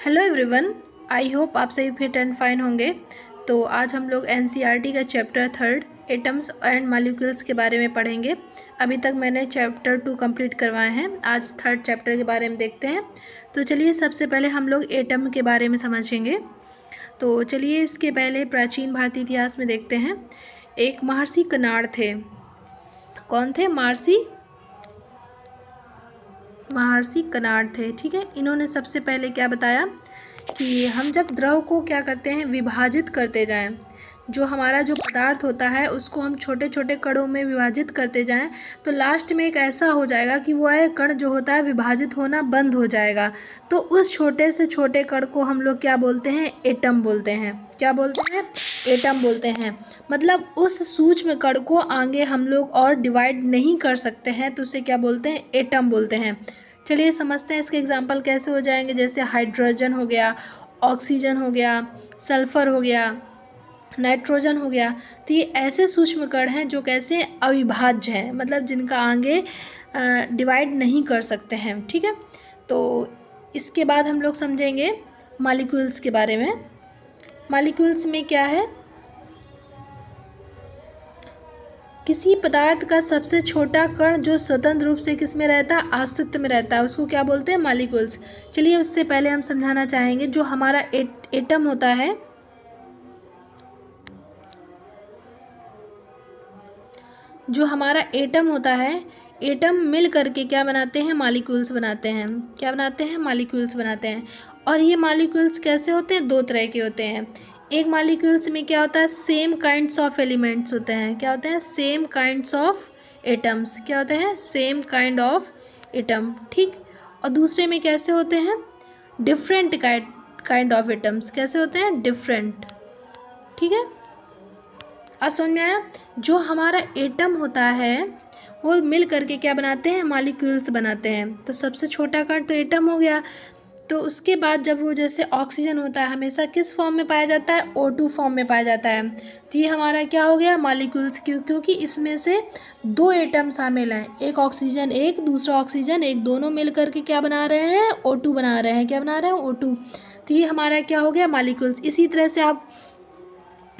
Hello everyone, I hope आप सभी fit and fine होंगे। तो आज हम लोग एनसीईआरटी का चैप्टर 3 एटम्स एंड मॉलिक्यूल्स के बारे में पढ़ेंगे। अभी तक मैंने चैप्टर 2 कंप्लीट करवाए हैं, आज 3rd चैप्टर के बारे में देखते हैं। तो चलिए सबसे पहले हम लोग एटम के बारे में समझेंगे। तो चलिए इसके पहले प्राचीन भारतीय इतिहास में देखते हैं। एक महर्षि कणाद थे। कौन थे? महर्षि कणाद थे। ठीक है, इन्होंने सबसे पहले क्या बताया कि हम जब द्रव को क्या करते हैं, विभाजित करते जाएं, जो हमारा जो पदार्थ होता है उसको हम छोटे छोटे कणों में विभाजित करते जाएं, तो लास्ट में एक ऐसा हो जाएगा कि वह कण जो होता है विभाजित होना बंद हो जाएगा। तो उस छोटे से छोटे कण को हम लोग क्या बोलते हैं? एटम बोलते हैं। क्या बोलते हैं? एटम बोलते हैं। मतलब उस सूक्ष्म कण को आगे हम लोग और डिवाइड नहीं कर सकते हैं, तो उसे क्या बोलते हैं? एटम बोलते हैं। चलिए समझते हैं इसके एग्जाम्पल कैसे हो जाएंगे। जैसे हाइड्रोजन हो गया, ऑक्सीजन हो गया, सल्फर हो गया, नाइट्रोजन हो गया। तो ये ऐसे सूक्ष्म कण हैं जो कैसे अविभाज्य हैं, मतलब जिनका आगे डिवाइड नहीं कर सकते हैं। ठीक है, तो इसके बाद हम लोग समझेंगे मॉलिक्यूल्स के बारे में। मॉलिक्यूल्स में क्या है? किसी पदार्थ का सबसे छोटा कण जो स्वतंत्र रूप से किस में रहता है? अस्तित्व में रहता है, उसको क्या बोलते हैं? मॉलिक्यूल्स। चलिए उससे पहले हम समझाना चाहेंगे जो हमारा एटम होता है, जो हमारा एटम होता है, एटम मिल करके क्या बनाते हैं? मॉलिक्यूल्स बनाते हैं। क्या बनाते हैं? मॉलिक्यूल्स बनाते हैं। और ये मॉलिक्यूल्स कैसे होते हैं? दो तरह के होते हैं। एक मॉलिक्यूल्स में क्या होता है? सेम काइंड्स ऑफ एलिमेंट्स होते हैं। क्या होते हैं? Same kinds of atoms. क्या होते हैं? Same kind of atom. ठीक। और दूसरे में कैसे होते हैं? Different kind of atoms. कैसे होते हैं? डिफरेंट। ठीक है, अब समझ में आया? जो हमारा एटम होता है वो मिल करके क्या बनाते हैं? मॉलिक्यूल्स बनाते हैं। तो सबसे छोटा कण तो एटम हो गया। तो उसके बाद जब वो जैसे ऑक्सीजन होता है हमेशा किस फॉर्म में पाया जाता है? O2 फॉर्म में पाया जाता है। तो ये हमारा क्या हो गया? मॉलिक्यूल्स। क्योंकि इसमें से दो एटम शामिल हैं, एक ऑक्सीजन एक, दूसरा ऑक्सीजन एक, दोनों मिल करके क्या बना रहे हैं? O2 बना रहे हैं। क्या बना रहे हैं? O2। तो ये हमारा क्या हो गया? मॉलिक्यूल्स। इसी तरह से आप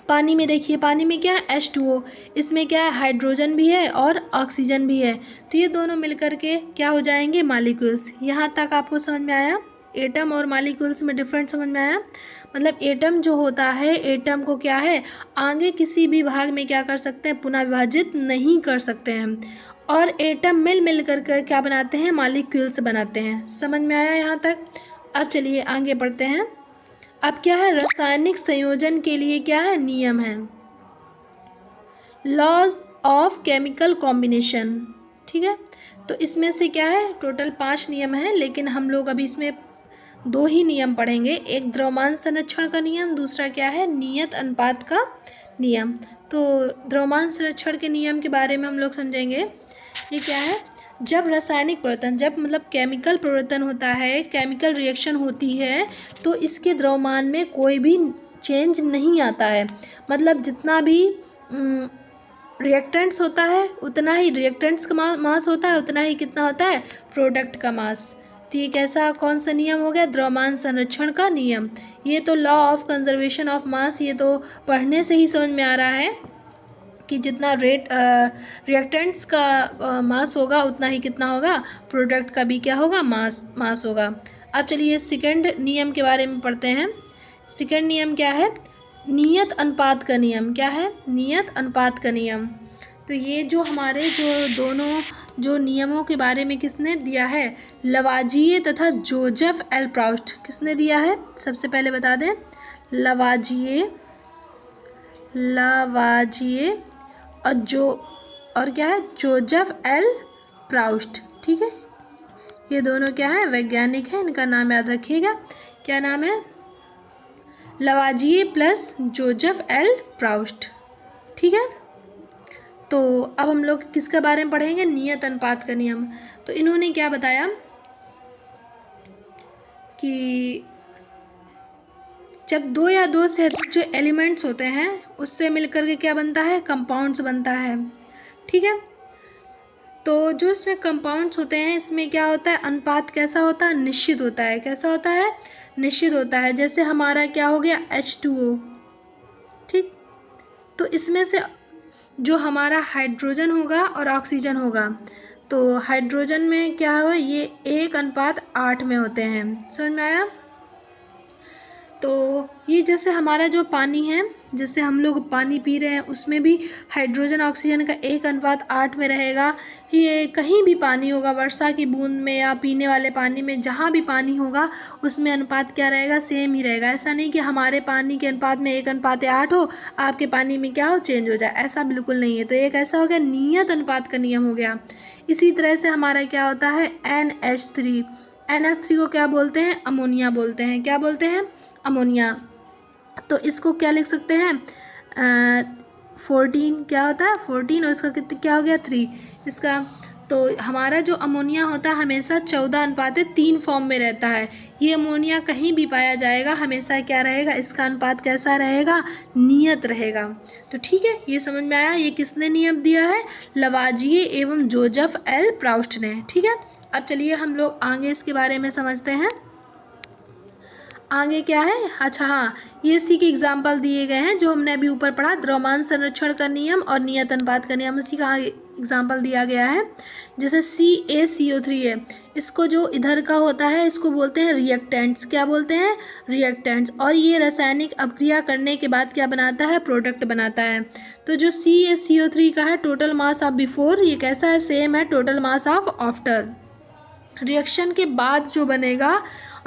पानी में देखिए, पानी में क्या है? H2O। इसमें क्या है? हाइड्रोजन भी है और ऑक्सीजन भी है। तो ये दोनों मिलकर के क्या हो जाएंगे? मॉलिक्यूल्स। यहाँ तक आपको समझ में आया? एटम और मॉलिक्यूल्स में डिफरेंस समझ में आया? मतलब एटम जो होता है, एटम को क्या है? आगे किसी भी भाग में क्या कर सकते हैं? पुनः विभाजित नहीं कर सकते हैं। और एटम मिल कर क्या बनाते हैं? मॉलिक्यूल्स बनाते हैं। समझ में आया यहाँ तक? अब चलिए आगे बढ़ते हैं। अब क्या है? रासायनिक संयोजन के लिए क्या है? नियम है, लॉज ऑफ केमिकल कॉम्बिनेशन। ठीक है, तो इसमें से क्या है? टोटल 5 नियम हैं, लेकिन हम लोग अभी इसमें 2 ही नियम पढ़ेंगे। एक द्रव्यमान संरक्षण का नियम, दूसरा क्या है? नियत अनुपात का नियम। तो द्रव्यमान संरक्षण के नियम के बारे में हम लोग समझेंगे। ये क्या है? जब रासायनिक परिवर्तन, जब मतलब केमिकल परिवर्तन होता है, केमिकल रिएक्शन होती है, तो इसके द्रव्यमान में कोई भी चेंज नहीं आता है। मतलब जितना भी रिएक्टेंट्स होता है उतना ही रिएक्टेंट्स का मास होता है, उतना ही कितना होता है? प्रोडक्ट का मास। तो ये कैसा कौन सा नियम हो गया? द्रव्यमान संरक्षण का नियम। ये तो law of conservation of mass, ये तो पढ़ने से ही समझ में आ रहा है कि जितना रिएक्टेंट्स का मास होगा उतना ही कितना होगा? प्रोडक्ट का भी क्या होगा? मास होगा। अब चलिए सेकंड नियम के बारे में पढ़ते हैं। सेकंड नियम क्या है? नियत अनुपात का नियम। क्या है? नियत अनुपात का नियम। तो ये जो हमारे जो दोनों जो नियमों के बारे में किसने दिया है? लवाजिए तथा जोसेफ एल प्राउस्ट। किसने दिया है? सबसे पहले बता दें, लवाजिए और क्या है? Joseph L Proust. ठीक है, ये दोनों क्या है? वैज्ञानिक हैं, इनका नाम याद रखिएगा। क्या नाम है? लवाजिए प्लस जोसेफ एल प्राउस्ट। ठीक है, तो अब हम लोग किसके बारे में पढ़ेंगे? नियत अनुपात का नियम। तो इन्होंने क्या बताया कि जब 2 या 2 से अधिक जो एलिमेंट्स होते हैं उससे मिलकर के क्या बनता है? कंपाउंड्स बनता है। ठीक है, तो जो इसमें कंपाउंड्स होते हैं इसमें क्या होता है, अनुपात कैसा होता है, निश्चित होता है। कैसा होता है, निश्चित होता है। जैसे हमारा क्या हो गया H2O, ठीक। तो इसमें से जो हमारा हाइड्रोजन होगा और ऑक्सीजन होगा, तो हाइड्रोजन में क्या हुआ, ये 1:8 में होते हैं। समझ में आया। तो ये जैसे हमारा जो पानी है, जैसे हम लोग पानी पी रहे हैं, उसमें भी हाइड्रोजन ऑक्सीजन का 1:8 में रहेगा। ये कहीं भी पानी होगा, वर्षा की बूंद में या पीने वाले पानी में, जहाँ भी पानी होगा उसमें अनुपात क्या रहेगा, सेम ही रहेगा। ऐसा नहीं कि हमारे पानी के अनुपात में 1:8 हो, आपके पानी में क्या हो, चेंज हो जाए, ऐसा बिल्कुल नहीं है। तो एक ऐसा हो गया नियत अनुपात का नियम हो गया। इसी तरह से हमारा क्या होता है NH3। NH3 को क्या बोलते हैं, अमोनिया बोलते हैं। क्या बोलते हैं, अमोनिया। तो इसको क्या लिख सकते हैं, 14 क्या होता है 14, और इसका कितना क्या हो गया 3 इसका। तो हमारा जो अमोनिया होता है हमेशा 14:3 फॉर्म में रहता है। ये अमोनिया कहीं भी पाया जाएगा हमेशा क्या रहेगा, इसका अनुपात कैसा रहेगा, नियत रहेगा। तो ठीक है, ये समझ में आया। ये किसने नियम दिया है, लवाजिए एवं जोसेफ एल प्राउस्ट ने। ठीक है, अब चलिए हम लोग आगे इसके बारे में समझते हैं। आगे क्या है, अच्छा हाँ, ये इसी के एग्जाम्पल दिए गए हैं जो हमने अभी ऊपर पढ़ा, द्रव्यमान संरक्षण का नियम और नियत अनुपात का नियम, उसी का एग्जाम्पल दिया गया है। जैसे CaCO3 है, इसको जो इधर का होता है इसको बोलते हैं रिएक्टेंट्स। क्या बोलते हैं, रिएक्टेंट्स। और ये रासायनिक अभिक्रिया करने के बाद क्या बनाता है, प्रोडक्ट बनाता है। तो जो CaCO3 का है टोटल मास ऑफ बिफोर, ये कैसा है, सेम है total mass of after. Reaction के बाद जो बनेगा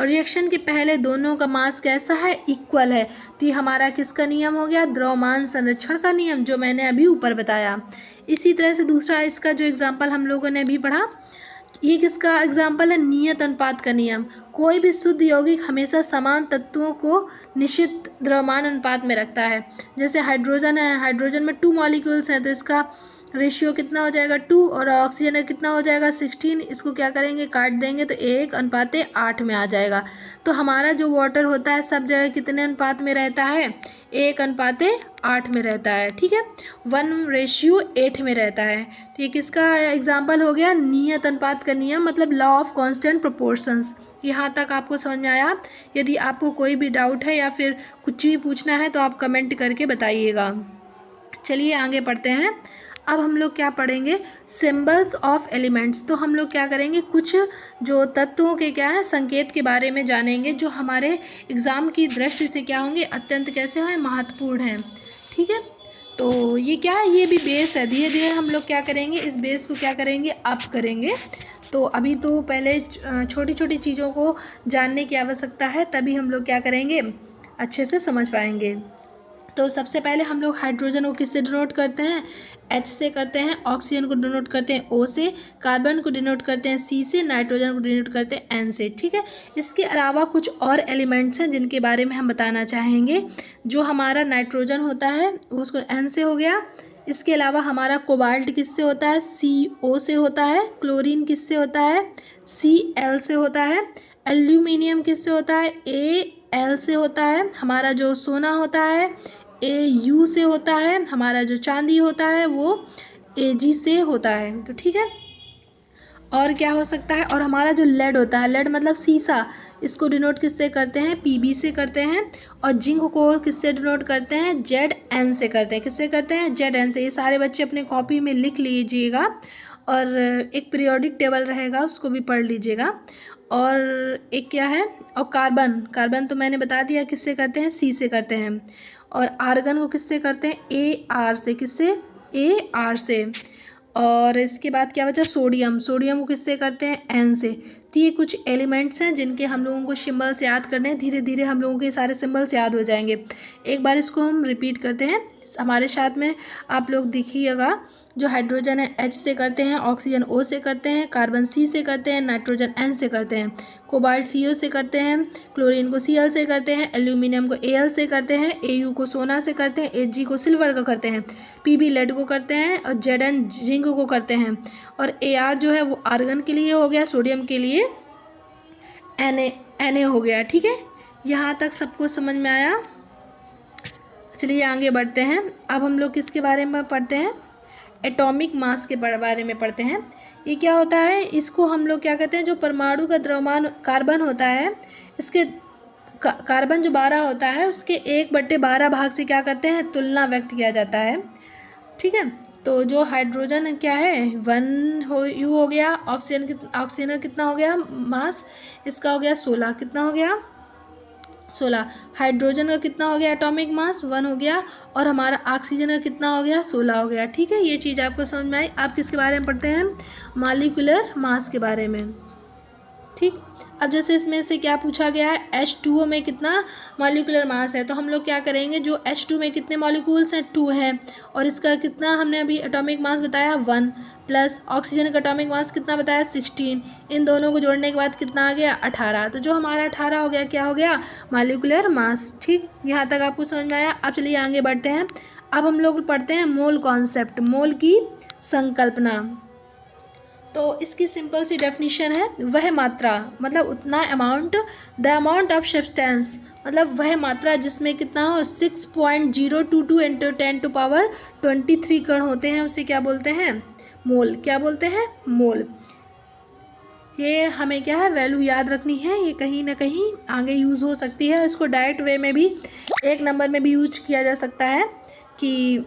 और रिएक्शन के पहले दोनों का मास कैसा है, इक्वल है। तो ये हमारा किसका नियम हो गया, द्रव्यमान संरक्षण का नियम, जो मैंने अभी ऊपर बताया। इसी तरह से दूसरा इसका जो एग्जाम्पल हम लोगों ने अभी पढ़ा, ये किसका एग्जाम्पल है, नियत अनुपात का नियम। कोई भी शुद्ध यौगिक हमेशा समान तत्वों को निश्चित द्रव्यमान अनुपात में रखता है। जैसे हाइड्रोजन है, हाइड्रोजन में 2 मॉलिक्यूल्स हैं, तो इसका रेशियो कितना हो जाएगा 2, और ऑक्सीजन का कितना हो जाएगा 16। इसको क्या करेंगे, काट देंगे तो 1:8 में आ जाएगा। तो हमारा जो वाटर होता है सब जगह कितने अनुपात में रहता है, 1:8 में रहता है। ठीक है, 1:8 में रहता है। तो ये किसका एग्जाम्पल हो गया, नियत अनुपात का नियम, मतलब लॉ ऑफ कांस्टेंट प्रोपोर्शंस। यहाँ तक आपको समझ में आया। यदि आपको कोई भी डाउट है या फिर कुछ भी पूछना है तो आप कमेंट करके बताइएगा। चलिए आगे पढ़ते हैं। अब हम लोग क्या पढ़ेंगे, सिंबल्स ऑफ एलिमेंट्स। तो हम लोग क्या करेंगे, कुछ जो तत्वों के क्या है संकेत के बारे में जानेंगे, जो हमारे एग्ज़ाम की दृष्टि से क्या होंगे, अत्यंत कैसे हैं, महत्वपूर्ण हैं। ठीक है, तो ये क्या है, ये भी बेस है। धीरे धीरे हम लोग क्या करेंगे, इस बेस को क्या करेंगे, अप करेंगे। तो अभी तो पहले छोटी छोटी चीज़ों को जानने की आवश्यकता है, तभी हम लोग क्या करेंगे, अच्छे से समझ पाएंगे। तो सबसे पहले हम लोग हाइड्रोजन को किससे डिनोट करते हैं, H से करते हैं। ऑक्सीजन को डिनोट करते हैं O से। कार्बन को डिनोट करते हैं C से। नाइट्रोजन को डिनोट करते हैं N से। ठीक है, इसके अलावा कुछ और एलिमेंट्स हैं जिनके बारे में हम बताना चाहेंगे। जो हमारा नाइट्रोजन होता है उसको N से हो गया। इसके अलावा हमारा कोबाल्ट किससे होता है, CO से होता है। क्लोरीन किससे होता है, Cl से होता है। एल्यूमिनियम किससे होता है, Al से होता है। हमारा जो सोना होता है Au से होता है। हमारा जो चांदी होता है वो Ag से होता है। तो ठीक है, और क्या हो सकता है, और हमारा जो लेड होता है, लेड मतलब सीसा, इसको डिनोट किससे करते हैं, Pb से करते हैं। और जिंक को किससे डिनोट करते हैं, Zn से करते हैं। किससे करते हैं, Zn से। ये सारे बच्चे अपने कॉपी में लिख लीजिएगा, और एक पीरियोडिक टेबल रहेगा उसको भी पढ़ लीजिएगा। और एक क्या है, और कार्बन, कार्बन तो मैंने बता दिया किससे करते हैं, C से करते हैं। और आर्गन को किससे करते हैं, Ar से। किससे, Ar से। और इसके बाद क्या बचा, सोडियम, सोडियम को किससे करते हैं, N से। तो ये कुछ एलिमेंट्स हैं जिनके हम लोगों को सिंबल्स याद करने हैं। धीरे धीरे हम लोगों के सारे सिंबल्स याद हो जाएंगे। एक बार इसको हम रिपीट करते हैं हमारे साथ में, आप लोग देखिएगा। जो हाइड्रोजन है H से करते हैं, ऑक्सीजन O से करते हैं, कार्बन C से करते हैं, नाइट्रोजन N से करते हैं, कोबाल्ट CO से करते हैं, क्लोरीन को Cl से करते हैं, एल्यूमिनियम को Al से करते हैं, Au को सोना से करते हैं, Ag को सिल्वर का करते हैं, Pb लेड को करते हैं, और Zn जिंक को करते हैं, और Ar जो है वो आर्गन के लिए हो गया, सोडियम के लिए Na हो गया। ठीक है, यहाँ तक सबको समझ में आया। चलिए आगे बढ़ते हैं। अब हम लोग किसके बारे में पढ़ते हैं, एटॉमिक मास के बारे में पढ़ते हैं। ये क्या होता है, इसको हम लोग क्या कहते हैं, जो परमाणु का द्रव्यमान कार्बन होता है, इसके कार्बन जो 12 होता है उसके 1/12 भाग से क्या करते हैं, तुलना व्यक्त किया जाता है। ठीक है, तो जो हाइड्रोजन क्या है 1 हो गया, ऑक्सीजन का कितना हो गया मास, इसका हो गया 16, कितना हो गया 16। हाइड्रोजन का कितना हो गया एटॉमिक मास 1 हो गया, और हमारा ऑक्सीजन का कितना हो गया 16 हो गया। ठीक है, ये चीज़ आपको समझ में आई। आप किसके बारे में पढ़ते हैं, मॉलिक्यूलर मास के बारे में। ठीक, अब जैसे इसमें से क्या पूछा गया है, H2O में कितना मॉलिक्यूलर मास है, तो हम लोग क्या करेंगे, जो H2 में कितने मॉलिक्यूल्स हैं 2 हैं, और इसका कितना हमने अभी एटॉमिक मास बताया 1, प्लस ऑक्सीजन का एटॉमिक मास कितना बताया 16, इन दोनों को जोड़ने के बाद कितना आ गया 18। तो जो हमारा 18 हो गया, क्या हो गया मॉलिक्यूलर मास। ठीक, यहाँ तक आपको समझ में आया। अब चलिए आगे बढ़ते हैं। अब हम लोग पढ़ते हैं मोल कॉन्सेप्ट, मोल की संकल्पना। तो इसकी सिंपल सी डेफिनेशन है, वह मात्रा मतलब उतना amount, the amount of substance मतलब वह मात्रा जिसमें कितना हो 6.022 × 10⁻23 कण होते हैं, उसे क्या बोलते हैं मोल। क्या बोलते हैं मोल। ये हमें क्या है वैल्यू याद रखनी है, ये कहीं ना कहीं आगे यूज़ हो सकती है। इसको डायरेक्ट वे में भी 1 नंबर में भी यूज किया जा सकता है कि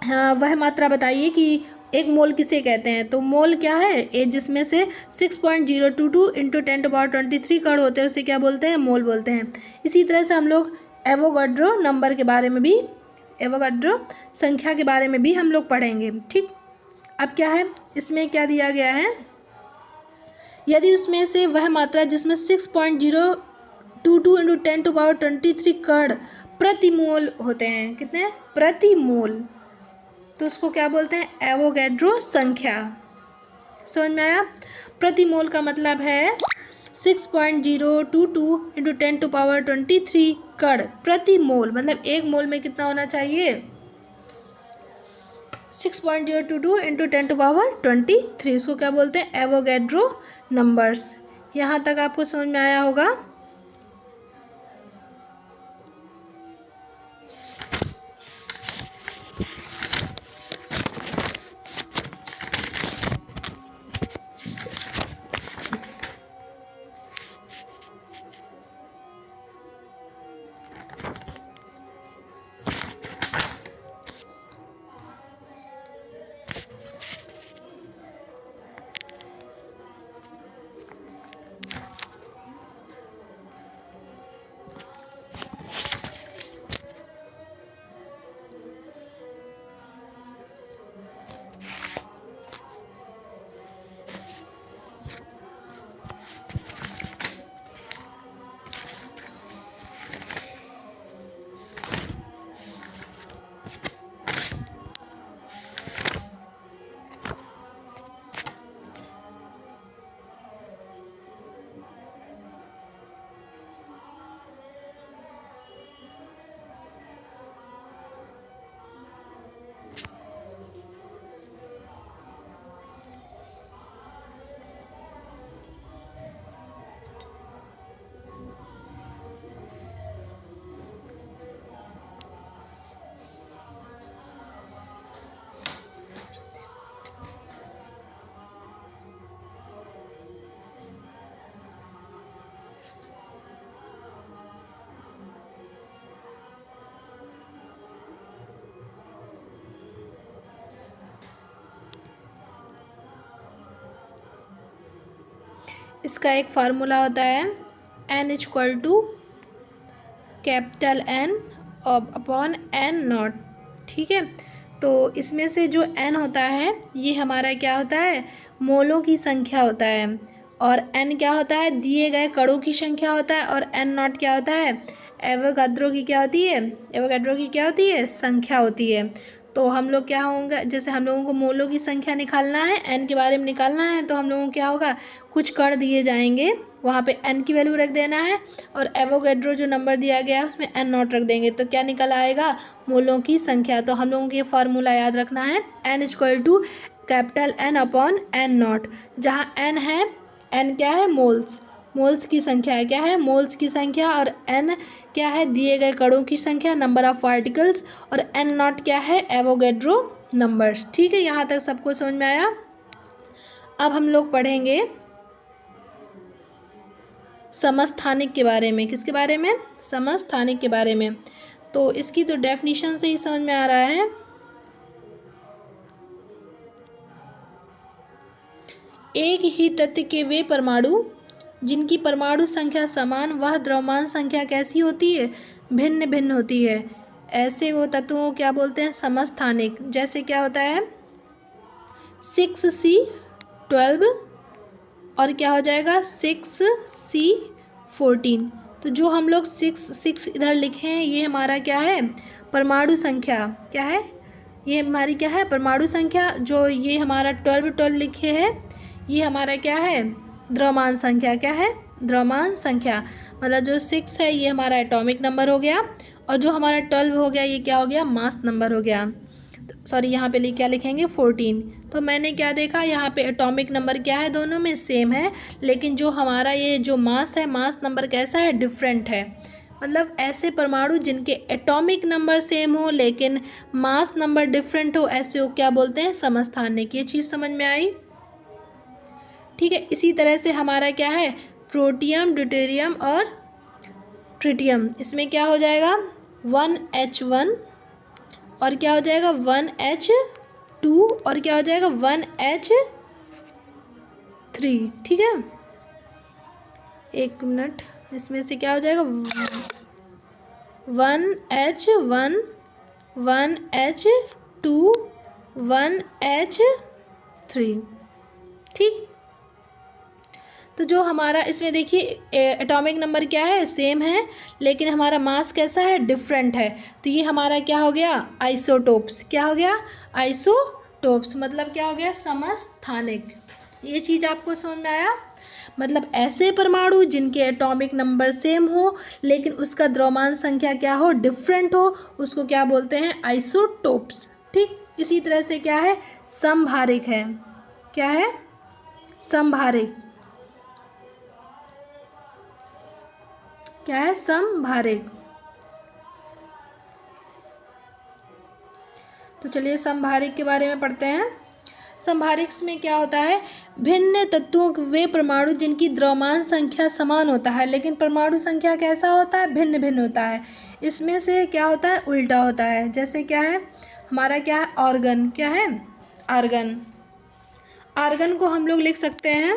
हाँ, वह मात्रा बताइए कि एक मोल किसे कहते हैं। तो मोल क्या है, ये जिसमें से 6.022 × 10⁻23 कण होते हैं, उसे क्या बोलते हैं मोल बोलते हैं। इसी तरह से हम लोग एवोगाड्रो नंबर के बारे में भी, एवोगाड्रो संख्या के बारे में भी हम लोग पढ़ेंगे। ठीक, अब क्या है इसमें क्या दिया गया है, यदि उसमें से वह मात्रा जिसमें 6.022 × 10⁻23 कण प्रति मोल होते हैं, कितने प्रति मोल, तो उसको क्या बोलते हैं एवोगैड्रो संख्या। समझ में आया। प्रति मोल का मतलब है 6.022 × 10⁻23 कण प्रति मोल, मतलब एक मोल में कितना होना चाहिए 6.022 × 10⁻23, उसको क्या बोलते हैं एवोगैड्रो नंबर्स। यहाँ तक आपको समझ में आया होगा। इसका एक फार्मूला होता है n = capital N upon n0। ठीक है, तो इसमें से जो n होता है ये हमारा क्या होता है मोलों की संख्या होता है, और n क्या होता है दिए गए कणों की संख्या होता है, और n0 क्या होता है एवोगाड्रो की क्या होती है, एवोगाड्रो की क्या होती है संख्या होती है। तो हम लोग क्या होंगे, जैसे हम लोगों को मोलों की संख्या निकालना है, n के बारे में निकालना है, तो हम लोगों को क्या होगा कुछ कण दिए जाएंगे, वहाँ पे n की वैल्यू रख देना है, और एवोगाड्रो जो नंबर दिया गया है उसमें n0 रख देंगे, तो क्या निकल आएगा मोलों की संख्या। तो हम लोगों को ये फार्मूला याद रखना है n = capital N upon n0, जहाँ n है, n क्या है मोल्स, मोल्स की संख्या है, क्या है मोल्स की संख्या, और n क्या है दिए गए कणों की संख्या नंबर ऑफ पार्टिकल्स, और n0 क्या है एवोगाड्रो नंबर्स। ठीक है, यहाँ तक सबको समझ में आया। अब हम लोग पढ़ेंगे समस्थानिक के बारे में। किसके बारे में? समस्थानिक के बारे में। तो इसकी तो डेफिनेशन से ही समझ में आ रहा है। एक ही तत्व के वे परमाणु जिनकी परमाणु संख्या समान, वह द्रव्यमान संख्या कैसी होती है? भिन्न भिन्न होती है। ऐसे वो तत्वों को क्या बोलते हैं? समस्थानिक। जैसे क्या होता है 6C12 और क्या हो जाएगा 6C14। तो जो हम लोग 6 इधर लिखे हैं ये हमारा क्या है? परमाणु संख्या। क्या है? ये हमारी क्या है? परमाणु संख्या। जो ये हमारा 12 लिखे हैं ये हमारा क्या है? द्रव्यमान संख्या। क्या है? द्रव्यमान संख्या। मतलब जो 6 है ये हमारा एटॉमिक नंबर हो गया और जो हमारा 12 हो गया ये क्या हो गया? मास नंबर हो गया। सॉरी, यहाँ पे क्या लिखेंगे 14। तो मैंने क्या देखा यहाँ पे एटॉमिक नंबर क्या है? दोनों में सेम है, लेकिन जो हमारा ये जो मास है, मास नंबर कैसा है? डिफरेंट है। मतलब ऐसे परमाणु जिनके एटॉमिक नंबर सेम हो लेकिन मास नंबर डिफरेंट हो, ऐसे को क्या बोलते हैं? समस्थानिक। ये चीज़ समझ में आई? ठीक है। इसी तरह से हमारा क्या है? प्रोटियम, ड्यूटेरियम और ट्रिटियम। इसमें क्या हो जाएगा 1H1 और क्या हो जाएगा 1H2 और क्या हो जाएगा 1H3। ठीक है, एक मिनट, इसमें से क्या हो जाएगा 1H1 1H2 1H3। ठीक। तो जो हमारा इसमें देखिए एटॉमिक नंबर क्या है? सेम है, लेकिन हमारा मास कैसा है? डिफरेंट है। तो ये हमारा क्या हो गया? आइसोटोप्स। क्या हो गया? आइसोटोप्स। मतलब क्या हो गया? समस्थानिक। ये चीज़ आपको समझ में आया? मतलब ऐसे परमाणु जिनके एटॉमिक नंबर सेम हो लेकिन उसका द्रव्यमान संख्या क्या हो? डिफरेंट हो, उसको क्या बोलते हैं? आइसोटोप्स। ठीक। इसी तरह से क्या है? समभारिक है। क्या है? समभारिक। क्या है? समभारिक। तो चलिए समभारिक के बारे में पढ़ते हैं। समभारिक में क्या होता है? भिन्न तत्वों के वे परमाणु जिनकी द्रव्यमान संख्या समान होता है लेकिन परमाणु संख्या कैसा होता है? भिन्न भिन्न होता है। इसमें से क्या होता है? उल्टा होता है। जैसे क्या है हमारा? क्या है? ऑर्गन। क्या है? आर्गन। आर्गन को हम लोग लिख सकते हैं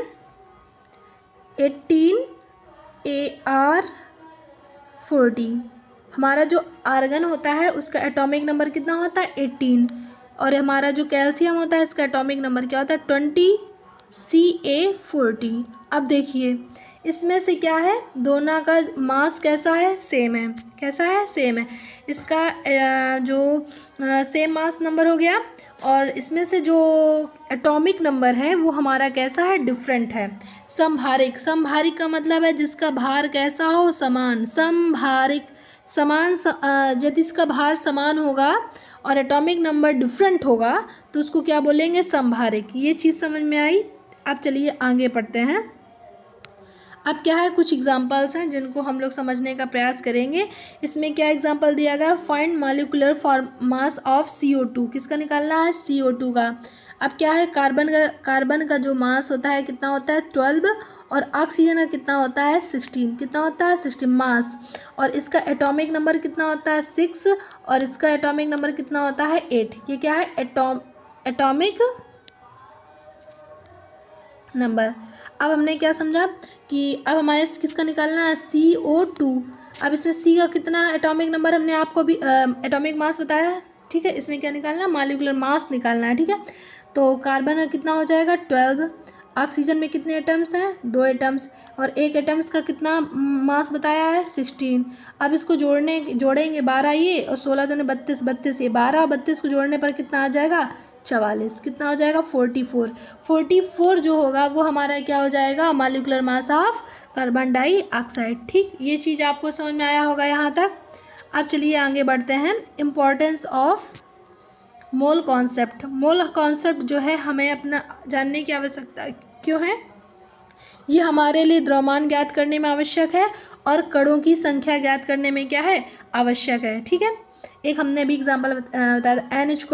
18Ar40। हमारा जो आर्गन होता है उसका एटॉमिक नंबर कितना होता है? 18। और हमारा जो कैल्शियम होता है इसका एटॉमिक नंबर क्या होता है? 20Ca40। अब देखिए इसमें से क्या है? दोनों का मास कैसा है? सेम है। कैसा है? सेम है। इसका जो सेम मास नंबर हो गया और इसमें से जो एटॉमिक नंबर है वो हमारा कैसा है? डिफरेंट है। समभारिक। समभारिक का मतलब है जिसका भार कैसा हो? समान। समभारिक समान यदि इसका भार समान होगा और एटॉमिक नंबर डिफरेंट होगा तो उसको क्या बोलेंगे? समभारिक। ये चीज़ समझ में आई? अब चलिए आगे पढ़ते हैं। अब क्या है? कुछ एग्जांपल्स हैं जिनको हम लोग समझने का प्रयास करेंगे। इसमें क्या एग्जांपल दिया गया? Find molecular mass of CO2। किसका निकालना है? CO2 का। अब क्या है? कार्बन का जो मास होता है कितना होता है? 12 और ऑक्सीजन का कितना होता है? 16। कितना होता है? 16 मास। और इसका एटॉमिक नंबर कितना होता है? 6 और इसका एटॉमिक नंबर कितना होता है? 8। ये क्या है? Atomic number. अब हमने क्या समझा कि अब हमारे किसका निकालना है? CO2। अब इसमें C का कितना एटॉमिक नंबर हमने आपको भी एटॉमिक मास बताया है। ठीक है, इसमें क्या निकालना है? मॉलिक्यूलर मास निकालना है। ठीक है, तो कार्बन का कितना हो जाएगा? 12। ऑक्सीजन में कितने एटम्स हैं? 2 एटम्स। और एक एटम्स का कितना मास बताया है? 16। अब इसको जोड़ेंगे 12 ये और 16 दूने 32, 32 ये 12 और 32 को जोड़ने पर कितना आ जाएगा? 44। कितना हो जाएगा? 44। 44 जो होगा वो हमारा क्या हो जाएगा? Molecular mass of carbon dioxide. ठीक, ये चीज़ आपको समझ में आया होगा यहाँ तक। अब चलिए आगे बढ़ते हैं। Importance of mole concept. Mole concept जो है हमें अपना जानने की आवश्यकता क्यों है? ये हमारे लिए द्रव्यमान ज्ञात करने में आवश्यक है और कणों की संख्या ज्ञात करने में क्या है? आवश्यक है। ठीक है, एक हमने भी एग्जाम्पल बताया था। N =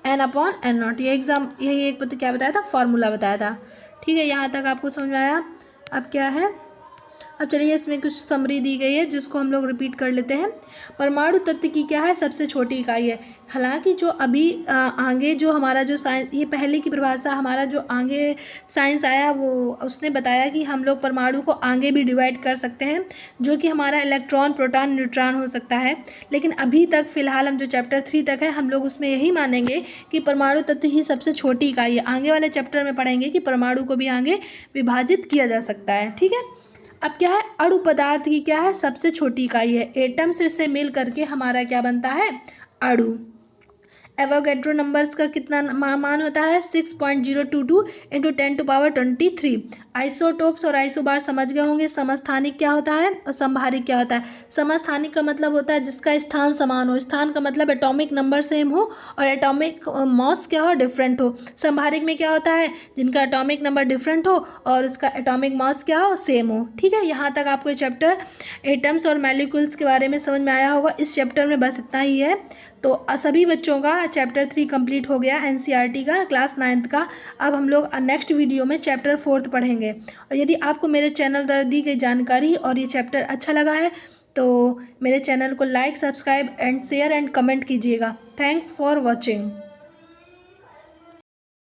n upon n naught. ये एग्जाम यही एक क्या बताया था, फॉर्मूला बताया था। ठीक है, यहाँ तक आपको समझ में आया। अब क्या है, अब चलिए इसमें कुछ समरी दी गई है जिसको हम लोग रिपीट कर लेते हैं। परमाणु तत्व की क्या है, सबसे छोटी इकाई है। हालांकि जो अभी आगे जो हमारा जो साइंस, ये पहले की परिभाषा, हमारा जो आगे साइंस आया वो उसने बताया कि हम लोग परमाणु को आगे भी डिवाइड कर सकते हैं, जो कि हमारा इलेक्ट्रॉन, प्रोटॉन, न्यूट्रॉन हो सकता है। लेकिन अभी तक फ़िलहाल हम जो चैप्टर 3 तक है हम लोग उसमें यही मानेंगे कि परमाणु तत्व ही सबसे छोटी इकाई है। आगे वाले चैप्टर में पढ़ेंगे कि परमाणु को भी आगे विभाजित किया जा सकता है। ठीक है, अब क्या है, अणु पदार्थ की क्या है, सबसे छोटी इकाई है। एटम्स से मिल करके हमारा क्या बनता है, अणु। एवोगैड्रो नंबर्स का कितना मान होता है, 6.022 इंटू 10⁻23। आइसोटोप्स और आइसोबार समझ गए होंगे। समस्थानिक क्या होता है और समभारिक क्या होता है। समस्थानिक का मतलब होता है जिसका स्थान समान हो, स्थान का मतलब एटॉमिक नंबर सेम हो और एटॉमिक मास क्या हो, डिफरेंट हो। समभारिक में क्या होता है, जिनका एटॉमिक नंबर डिफरेंट हो और उसका एटॉमिक मास क्या हो, सेम हो। ठीक है, यहाँ तक आपको चैप्टर एटम्स और मॉलिक्यूल्स के बारे में समझ में आया होगा। इस चैप्टर में बस इतना ही है। तो सभी बच्चों का चैप्टर 3 कंप्लीट हो गया, एनसीईआरटी का क्लास 9th का। अब हम लोग नेक्स्ट वीडियो में चैप्टर 4 पढ़ेंगे। और यदि आपको मेरे चैनल द्वारा दी गई जानकारी और ये चैप्टर अच्छा लगा है तो मेरे चैनल को like, subscribe and share and comment कीजिएगा। Thanks for watching.